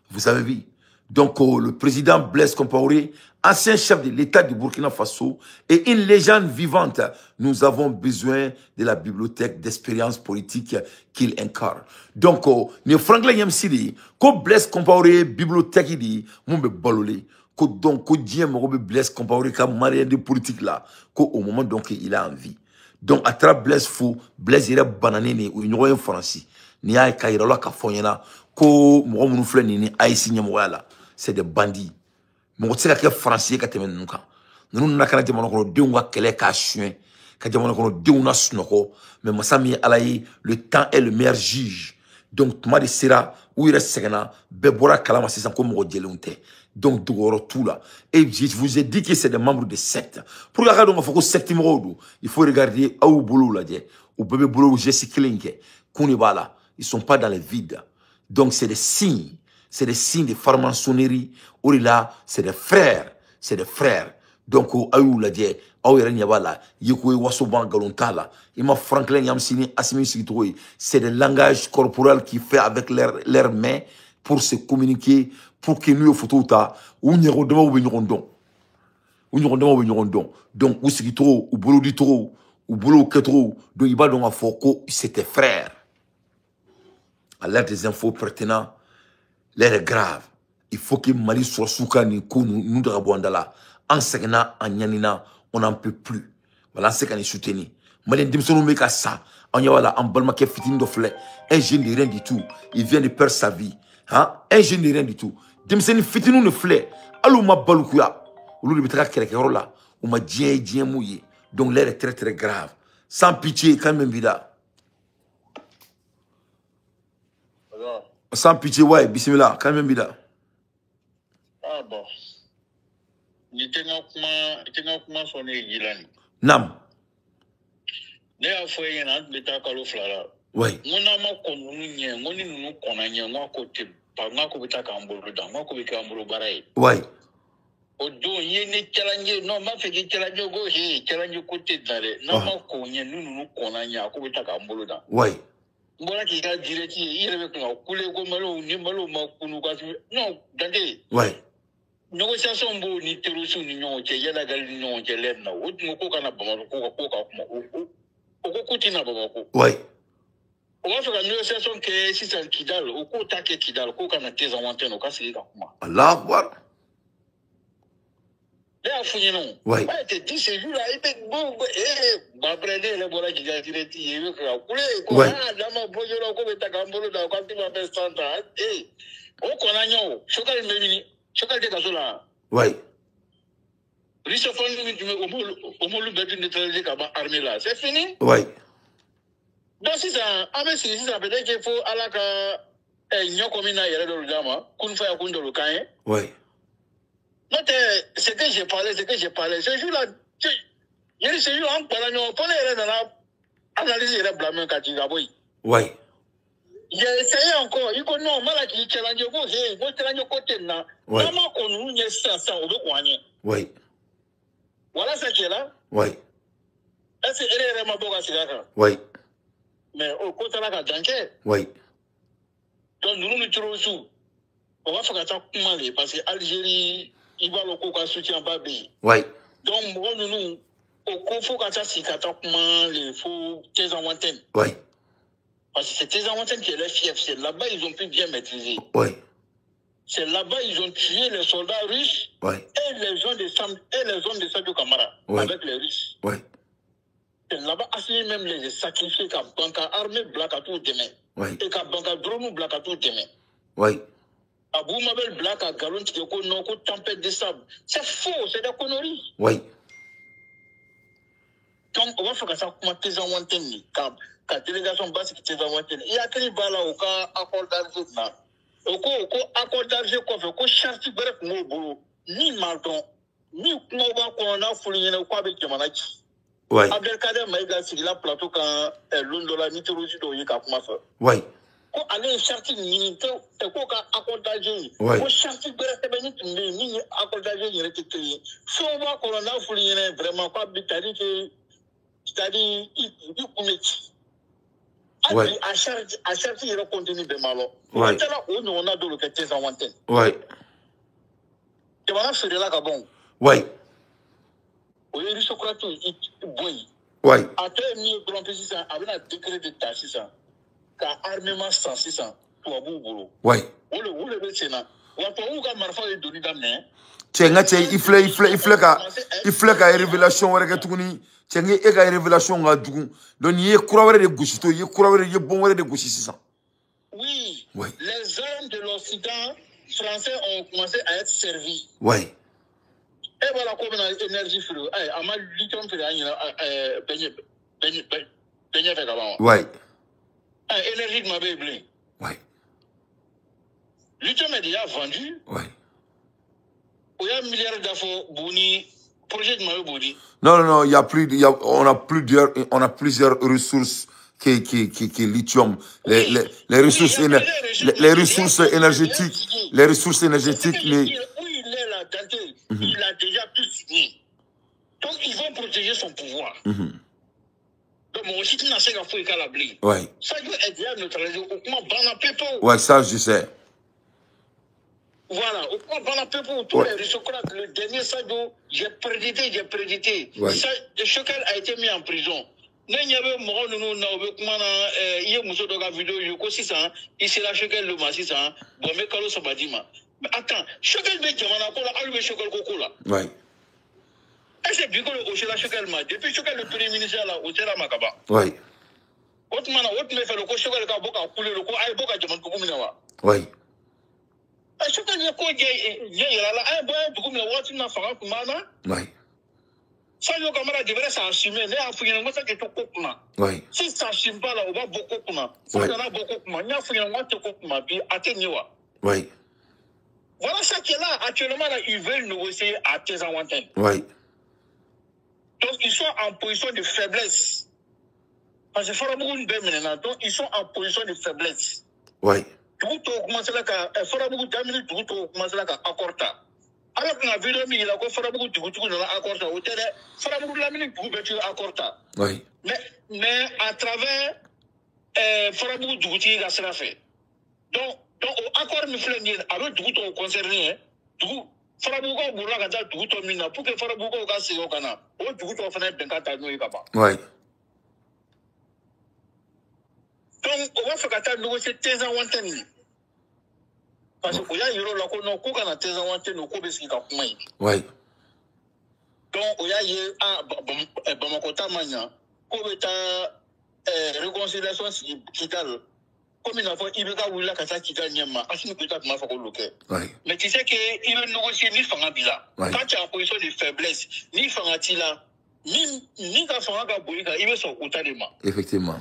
Vous avez vu? Donc, le président Blaise Compaoré, ancien chef de l'État du Burkina Faso, et une légende vivante. Nous avons besoin de la bibliothèque d'expérience politique qu'il incarne. Donc, nous Franklin Yamsidi, quand Blaise Compaoré, bibliothèque, il dit, mon be balolé, donc, quand Dieu me Blaise Compaoré, comme marié de politique là, au moment donc il a envie. Donc, à travers Blaise Fou, Blaise il est banané, ou il n'y a français. Ni a kairala ka fonyana, ko mo munu fle ni aïsi nyamoyala. C'est des bandits. Mon tseka ke français ka temen nuka. Nous na kana jamana ko de nga kele ka chuen. Ka jamana ko de una snoko. Mais masami alaye, le temps est le meilleur juge. Donc tuma de sera où il reste segana bebora kalama c'est comme mo djelunte. Donc dogoro tout là. Et je vous ai dit que c'est des membres de secte. Pour regarder donc faut secte modo. Il faut regarder au boulot là dje. Ou bébé boulot Jesse Klinke. Kunibala. Ils sont pas dans les vides. Donc c'est des signes. C'est des signes de franc-maçonnerie. Ou là, c'est des frères. C'est des frères. Donc, ayou la die, aouire nyabala, yekoué wasoban galontala. Il m'a Franklin Yamsini, Assimi Sigitoui. C'est le langage corporel qui fait avec leurs mains pour se communiquer, pour que nous, au photo, ou n'y rendons ou n'y rendons. Ou n'y rendons ou n'y rendons. Donc, ou Sigito, ou boulot du trop, ou boulot ketro, donc il va donc à Foko, c'était frère. À l'aide des infos pertinentes, l'air est grave. Il faut que Mali soit souka ni ko nous de Rabouandala. En segna, en yanina, on n'en peut plus. Voilà, c'est qu'on est soutenu. Mali dimsonou meka ça. On y a là, en balmaké fitin de flé. Un jeune de rien du tout. Il vient de perdre sa vie. Hein? Un jeune de rien du tout. Dimseni fitinou ne flé. Alou ma baloukuya. Ou le betra kerekerola. Ou ma djien mouillé. Donc l'air est très très grave. Sans pitié, quand même vida. Sans pitié, ouais, bismillah, quand même vida. Ah bon. Il était comment sonner Gilani. Nam. Ne a fait un an de takalo flara. Oui. Mon ama konunye, moni nous konanye, moi côté, par moi ko bita kambolo da, moi ko bita kambolo barai. Oui. Odo yene challenge, non ma fait challenge go he, challenge côté dale. Non ma konye nous konanye, ko bita kambolo da. Oui. Mbona ki ga direti, il avait qu'on coulé go malo, ni malo ma kunu ga. Non, dande. Oui. Négociation bo ni terusu ni nyonche yala gal ni nyonche lenna wot ngoko kana bama ko kuma ko kutina baba ko oui on va faire la négociation que si c'est Kidal au ko ta ke Kidal ko kana teza wanteno kasi ka kuma Allah akbar là funi non oui ouais te dit ce jour là il fait bon ba prendre le bola qui ga direti yewe ka kule ko dama bojoro ko beta kambolo da ko ti ba pestanta o kona nyo shokali mebini Chocal de gazola. Oui. Richard au moins le neutraliser comme armée là. C'est fini? Oui. Donc si ça, si ça peut-être qu'il faut à la ka nyo komina yere do jama, kun fa kun do kan. Oui. Non, c'est que j'ai parlé, Ce jour-là, il y a ce jour en parlant, pour les dans analyser les blâmes quand tu boy. Oui. J'ai essayé encore, il connaît non, mal qui challenge vous challenge côté là. Comment on nous y ça au doigt. Oui. Voilà ça qui est là. Oui. Est-ce que elle est vraiment bonne à ce Oui. Mais au côté là, quand oui. Donc nous nous trouvons sous. On va faire ça comment parce que Algérie, il va le coup soutien Babi. Oui. Donc nous au faut quand ça c'est comment les faux tes antennes. Oui. Parce que c'est tes antennes qui est le fief, c'est là-bas ils ont pu bien maîtriser. Oui. C'est là-bas ils ont tué les soldats russes. Oui. Et les gens de Sadio Camara avec les Russes. Oui. C'est là-bas assis même les sacrifiés comme banca armée black à tout demain. Oui. Et comme banca drone black à tout demain. Oui. Abou Mabel black à galon qui est non tempête de sable. C'est faux, c'est des conneries. Oui. Donc on va faire ça comme tes antennes comme la délégation basique tes antennes. Il y a quel bala au cas accord d'argent là. Au cas accord d'argent quoi fait ko charti bref mo bolo ni maldon ni kuma ba ko na fulini na kwa be jamanachi. Oui. Abdelkader Maïga sur la plateau quand l'ondola mythologie do yika kuma fa. Oui. Ko ale charti ni ko ka accord d'argent. Oui. Ko charti bref be ni accord d'argent ni rekete. So ba ko na fulini vraiment quoi bitali que c'est-à-dire il commet. Oui. À charge il continue de malo. Oui. On a de le que tes antennes. Oui. Tu vas faire là Gabon. Oui. Oui, il se croit tout boy. Oui. Après ni grand petit ça avec un décret de taxe ça. Car armement 600 pour abou bolo. Oui. On le veut c'est là. On va pas marfa de donner d'amener. Tiens, il flèque à révélation avec tout tiens et à révélation à Djougou. Donc il y a croire de gouchito, il y a croire de bon de gouchis. Oui. Oui. Les armes de l'Occident français ont commencé à être servis. Oui. Et voilà comme une énergie flu. À ma lithium fait Oui. Énergie de ma bébé. Oui. Lithium est déjà vendu. Oui. Il y a 1 milliard d'affaires Bouni, projet de Mario Bouni. Non, on a plusieurs ressources qui lithium, les ressources énergétiques, mais où il est là, il a déjà tout signé. Donc ils vont protéger son pouvoir. Donc moi aussi tu n'as pas fait qu'à la blé. Oui. Ça doit être déjà neutralisé. Ouais, ça je sais. Voilà, au point pendant peu pour tous les aristocrates, le dernier Sadio, j'ai prédité. Ouais. Le Chocal a été mis en prison. Il y avait mort, il y a Mousso Doga vidéo, il s'est lâché le massissa, bon, mais Carlos Sabadima. Mais attends, Chocal de Jamana, il Chocal Coco là. Oui. Et c'est bien que le Chocal m'a depuis Chocal le premier ministre là, au Tera Makaba. Oui. Autrement, autre me fait le Chocal Kaboka, couler le coup, aïe, Boka Jaman Kukuminawa. Oui. Je peux dire qu'il y a là, un bon, du coup, mais what il a fait comme ça. Oui. Ça, le camarade devrait s'assumer. Mais en fait, moi, ça qui est tout court. Oui. Si ça s'assume pas là, on va beaucoup comme ça. Ça, il y en a beaucoup comme ça. Il y a fait un tout court comme ça. Puis, atteindre. Oui. Voilà ça qui est là. Actuellement, là, ils veulent négocier à tes antennes. Oui. Donc, ils sont en position de faiblesse. Parce que Farabou une belle maintenant. Donc, ils sont en position de faiblesse. Oui. Tout commence là qu'à Farabou termine tout commence là qu'à accorda. Alors qu'on a vu le milieu, qu'on Farabou tout dans l'accorda. Au terrain, Farabou la minute tout bêtu accorda. Oui. Mais à travers Farabou Djouti, il a cela fait. Donc au accord me fait dire avec tout concerné, tout Farabou ko bourra quand tout mina pour que Farabou ko ka se au kana. Au tout fait ben ka ta no ikaba. Oui. Donc on va faire qu'à négocier tes antennes. Parce que il y a yoro la ko no ko kana tes antennes no ko beski ka kuma yi. Oui. Donc il y a ye a Bamako Tamanya ko beta réconciliation Kidal. comme il a fait, il veut qu'à Willa Kasa qui gagne, Assimi Goïta m'a fait le Ouais. mais tu sais qu'il veut négocier ni Fangabila. Ouais. Quand tu as en position de faiblesse, ni Fangatila, ni Kafanga Boulika, il veut son Outalema. Effectivement.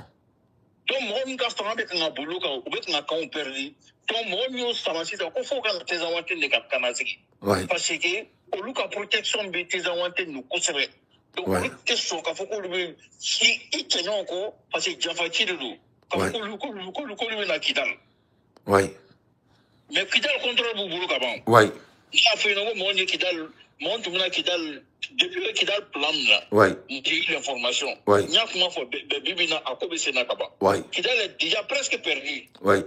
Donc, moi, je suis avec un boulot, avec un camp perdu. Donc, moi, je suis avec un faut que tes avantages de Kapkanaziki. Ouais. Parce que, au lieu de protection de tes avantages, nous conservons. Donc, Ouais. il question qu'il faut qu'on le si il tient encore, parce que Jafati de l'eau. Ouais. Quand on le met à Kidal. Ouais. Mais Kidal contrôle le boulot avant. Ouais. Il a fait un moment Kidal, mon tout le monde Kidal, depuis le Kidal plan là. Ouais. J'ai eu l'information. Ouais. Il y a comment faut Bibina à Kobe Senakaba. Ouais. Kidal est déjà presque perdu. Ouais.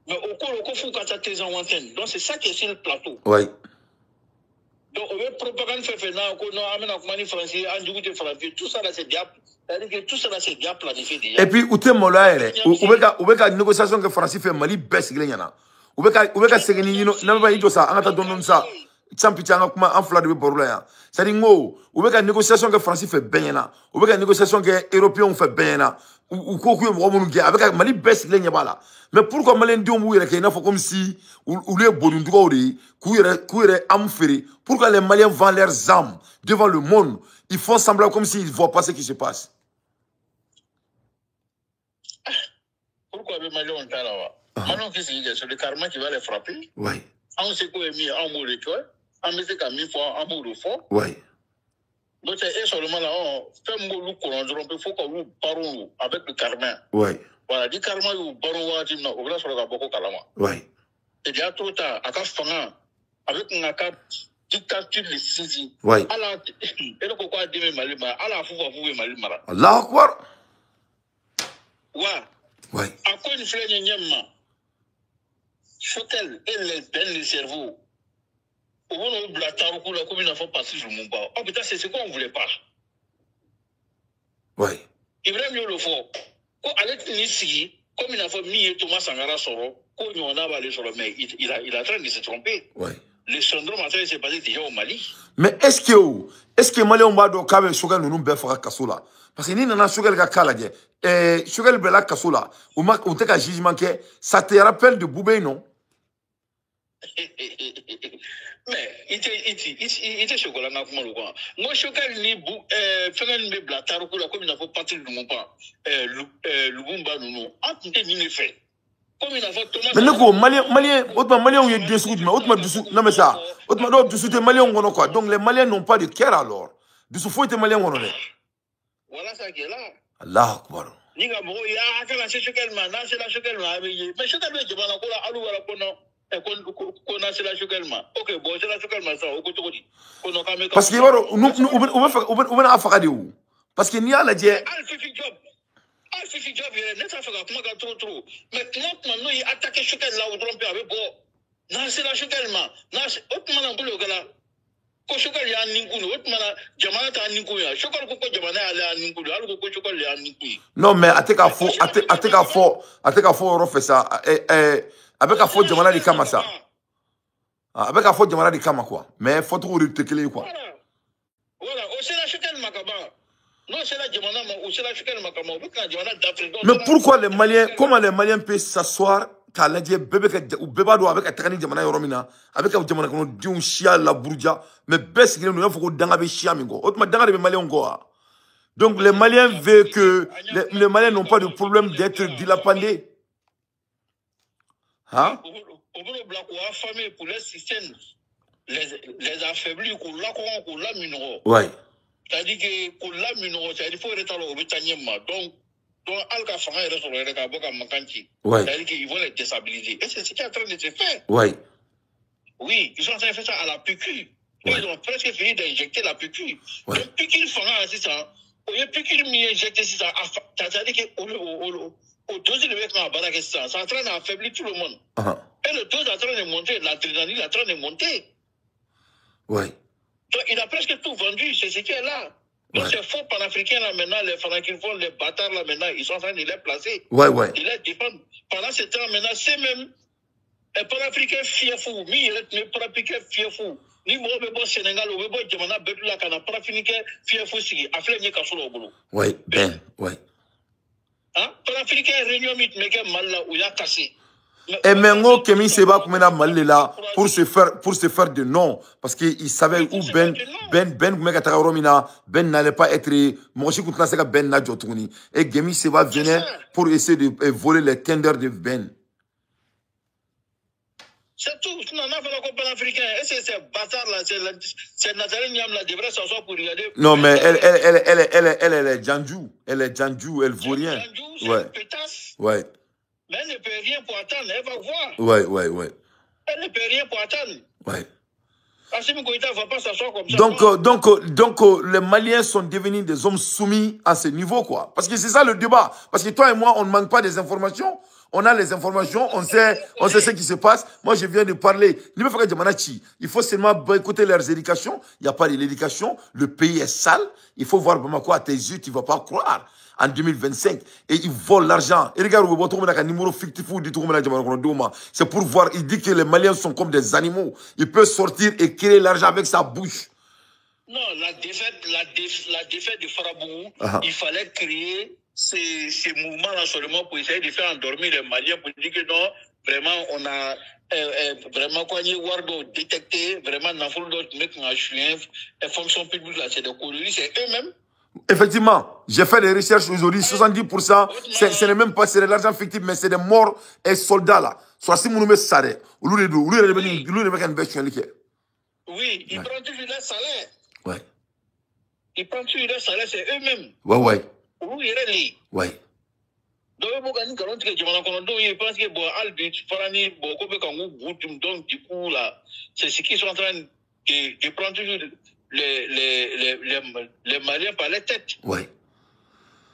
Mais au cours, il faut que tu aies en antenne. Donc, c'est ça qui est sur le plateau. Ouais. Donc, on veut propagande fait là, qu'on a amené à Mani français, à Djibouti français, tout ça là, c'est déjà, c'est-à-dire que tout ça là, c'est déjà planifié déjà. Et puis, où t'es mollah, ou beka négociation que France fait Mali baisse glenyana. Ou beka segeni yino, n'a pas dit ça, on a ta donné ça. Champion en flat de borla. C'est-à-dire ngo, ou beka négociation que France fait benyana, ou beka négociation que Européens fait benyana. Ou quoi que moi mon gars avec Mali baisse glenyana. Mais pourquoi Malien diom ou yere kena faut comme si ou les bonunduga ori, couire amferi. Pourquoi les Maliens vendent leurs âmes devant le monde? Ils font semblant comme s'ils ne voient pas ce qui se passe. Pourquoi les Maliens ont là? Maintenant, c'est le karma qui va les frapper. Oui. On sait quoi est mis en mot de toi, on met ces camis fois en mot de fort. Oui. Donc, c'est seulement là, on fait un mot de colon, il faut qu'on nous parle avec le karma. Oui. Voilà, du karma, il y a un on sur le beaucoup kalama. Oui. Et il y a trop tard, à Kafanga, avec un cap dictature de Sisi. Oui. Alors, et le coco a dit, Malima, à la fois, vous, Malima. Allah Akbar. Ouais. Oui. À quoi une flèche n'y Chotel et les belles cerveaux. Au moment où la taroukou, la commune a fait passer sur mon bas. Oh putain, c'est ce qu'on ne voulait pas. Oui. Il va mieux le faire. Quand Alex ici, comme il a fait mis Thomas Sangara Soro, quand on a allé sur le mais il a en train de se tromper. Oui. Le syndrome en train s'est passé déjà au Mali. Mais est-ce que Mali on va donc quand Choguel nous be fera kasola parce que ni nana Choguel ka kala je Choguel bela kasola ou te ka jugement que ça te rappelle de Boubé non? Mais il était chocolat n'a pas le quoi. Moi Choguel ni Fengel ni Blataru la comme il a fait partie de mon pas Lubumba nous a tenté ni fait. Comme il a fait Thomas. Mais neko Malien on y deux sous mais autrement dessous non mais ça autrement d'autres dessous des Maliens on quoi donc les Maliens n'ont pas de cœur alors dessous faut être Maliens on est. Voilà ça qui est là. Allah Akbar. Ni ga mo ya aka la Choguel man na c'est la Choguel man mais Choguel le jabana ko la alu wala ko no qu'on a la Choguelma. Ok, bon, c'est la Choguelma, ça, au côté de parce que, on va faire où? Parce que, n'y a la dit. Alfifi Job, il n'est pas fait trop. Mais maintenant, il attaque Choguel là, où on avec bon. Non, c'est la Choguelma. Non, c'est autrement, on peut le gars là. Ko Choguel ya Ninkulu, autrement, Jamana ta Ninkulu, Choguel ko Jamana ya Ninkulu, alors ko Choguel ya Ninkulu. Non, mais attaque à faux, refait ça. Avec un faux Jamana de Kama ça. Avec un faux Jamana de Kama quoi. Mais faut trop retequer quoi. Voilà, c'est la Choguel Makaba. Non, c'est la Jamana, c'est la Choguel Makaba. Mais pourquoi les Maliens, comment les Maliens peuvent s'asseoir quand la dit bébé ou bébé doit avec un train de Jamana Yoromina, avec un Jamana comme Dion Chia la Bourja, mais best qu'il nous a fait d'angabe Chiamingo. Autrement, d'angabe les Maliens quoi. Donc les Maliens veulent que les Maliens n'ont pas de problème d'être dilapidés. Hein? Pour le système, les affaiblis, pour la minero. Ouais. C'est-à-dire que pour la minero, c'est-à-dire qu'il faut rester au Bétaniema. Donc, Alka Fanga est sur le Kaboka Makanchi. C'est-à-dire qu'ils vont les déstabiliser. Et c'est ce qui est en train de se faire. Ouais. Oui, ils sont en train de faire ça à la PQ. Ils ont presque fini d'injecter la PQ. Ouais. Donc, PQ Fanga, c'est ça. Au lieu de PQ m'injecter, c'est ça. C'est-à-dire qu'au deuxième événement à Barak, ça est en train d'affaiblir tout le monde. Et le taux est en train de monter, l'adrénaline est en train de monter. Oui. Donc, il a presque tout vendu, c'est ce qui est là. Donc, ces faux panafricains là maintenant, les francophones, les bâtards là maintenant, ils sont en train de les placer. Ouais. Ils les défendent. Pendant ce temps maintenant, c'est même un panafricain fiefou, mais il est un panafricain fiefou. Ni mo be bo Sénégal, o be bo jamana betula kana panafricain fiefou sigi, afle nye kasolo bolo. Oui, ben, oui. Hein? Panafricain réunion mit meke mal là où il a cassé. Et maintenant, Kémy Séba Koumena Malé là pour se faire de nom. Parce qu'il savait où Ben n'allait pas être. Moi, je suis Ben Nadjotouni. Et Kémy Séba venait pour essayer de voler les tenders de Ben. C'est tout. Non, non, pas panafricain. Et c'est bâtard là. C'est Nazaré Niam là. Devrait s'asseoir pour regarder. Non, mais elle est Djandjou. Elle est Djandjou, elle vaut rien. Ouais. Ouais. Mais elle ne peut rien pour attendre, elle va voir. Ouais. Elle ne peut rien pour attendre. Ouais. Assimi Goïta ne va pas s'asseoir comme ça. Donc, les Maliens sont devenus des hommes soumis à ce niveau, quoi. Parce que c'est ça le débat. Parce que toi et moi, on ne manque pas des informations. On a les informations, on sait ce qui se passe. Moi, je viens de parler. Il faut seulement écouter leurs éducations. Il n'y a pas d'éducation. Le pays est sale. Il faut voir Bamako à tes yeux, tu ne vas pas croire. En 2025, et ils volent l'argent. Et regarde, un numéro fictif, c'est pour voir, il dit que les Maliens sont comme des animaux. Il peut sortir et créer l'argent avec sa bouche. Non, la défaite de Farabougou, il fallait créer ces mouvements-là seulement pour essayer de faire endormir les Maliens, pour dire que non, vraiment, on a vraiment quoi, Wardo détecté, vraiment, fonction publique, là, c'est des coloris, c'est eux-mêmes. Effectivement, j'ai fait des recherches aujourd'hui, 70%, ce n'est même pas, c'est de l'argent fictif, mais c'est des morts et soldats là. Soit si mon salaire, oui, il prend toujours leur salaire. Ouais. Ils prennent toujours leur salaire, c'est eux-mêmes. Ouais. Ouais. Donc, ils pensent que bon, Albit, Farani, donc du coup là, c'est ce qu'ils sont en train de prendre toujours les Maliens par les têtes. Ouais.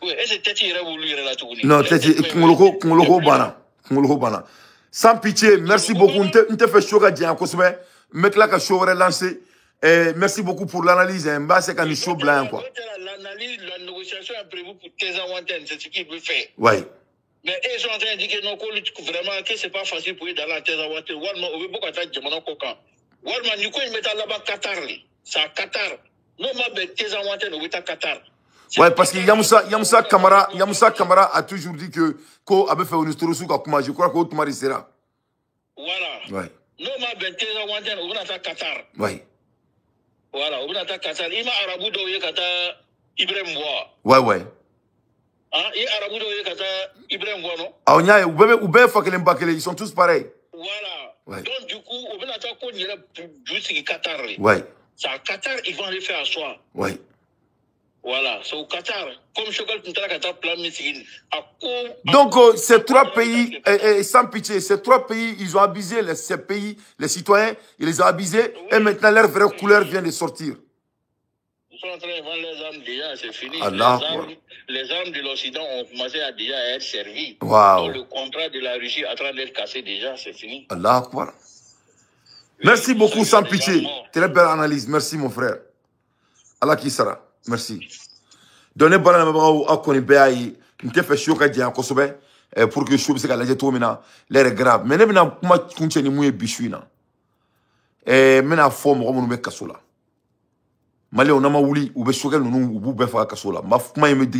Oui, et c'est tête qui irait voulu là tout. Non, tête Kongoloko Bana. Sans pitié, merci beaucoup. On te fait chaud à dire Kosme. Mec là, que chaud lancé. Merci beaucoup pour l'analyse. C'est quand il chaud blanc quoi. L'analyse, la négociation est prévue pour 15 ans, c'est ce qu'il veut faire. Ouais. Mais ils sont en train de dire que non, vraiment, que c'est pas facile pour eux d'aller à 15 ans. Walman, on veut beaucoup attendre Djamana Kokan. Walman, du coup, ils mettent là-bas Qatar. C'est à Qatar. Non, mais 15 ans, on veut à Qatar. Ouais, parce que Yamoussa Kamara a toujours dit que Ko avait fait une histoire sur Kakuma. Je crois que Outumari sera. Voilà. Ouais. Non, mais 15 ans, on veut à Qatar. Ouais. Voilà, on veut à Qatar. Il m'a arabou d'Oye Qatar, Ibrahim Bois. Ouais. Hein? Et arabou d'Oye Qatar, Ibrahim Bois, non? Ah, on y a, ils sont tous pareils. Voilà. Ouais. Donc, du coup, on veut attendre qu'on ira juste au Qatar. Ouais. C'est à Qatar, ils vont aller faire à soi. Ouais. Voilà, c'est au Qatar. Comme Chocal Kuntara Qatar plan Misigine. Donc, ces trois pays, sans pitié, ces trois pays, ils ont abusé ces pays, les citoyens, ils les ont abusés, et maintenant leur vraie couleur vient de sortir. Ils sont en train de vendre les armes déjà, c'est fini. Les armes de l'Occident ont commencé à déjà être servies. Wow. Donc, le contrat de la Russie est en train d'être cassé déjà, c'est fini. Allah Akbar. Merci beaucoup, sans pitié. Très belle analyse. Merci, mon frère. Allah qui sera. Merci. Donnez bon à Koni Béaï. Nous te fait chaud qu'à dire pour que je puisse aller tout maintenant. L'air grave. Mais nous n'avons pas continué à mouiller bichouina. Et maintenant, forme comme nous met Kassola. Malé, on a ma ouli ou be choqué nous ou be faire Kassola. Ma fuma me dit.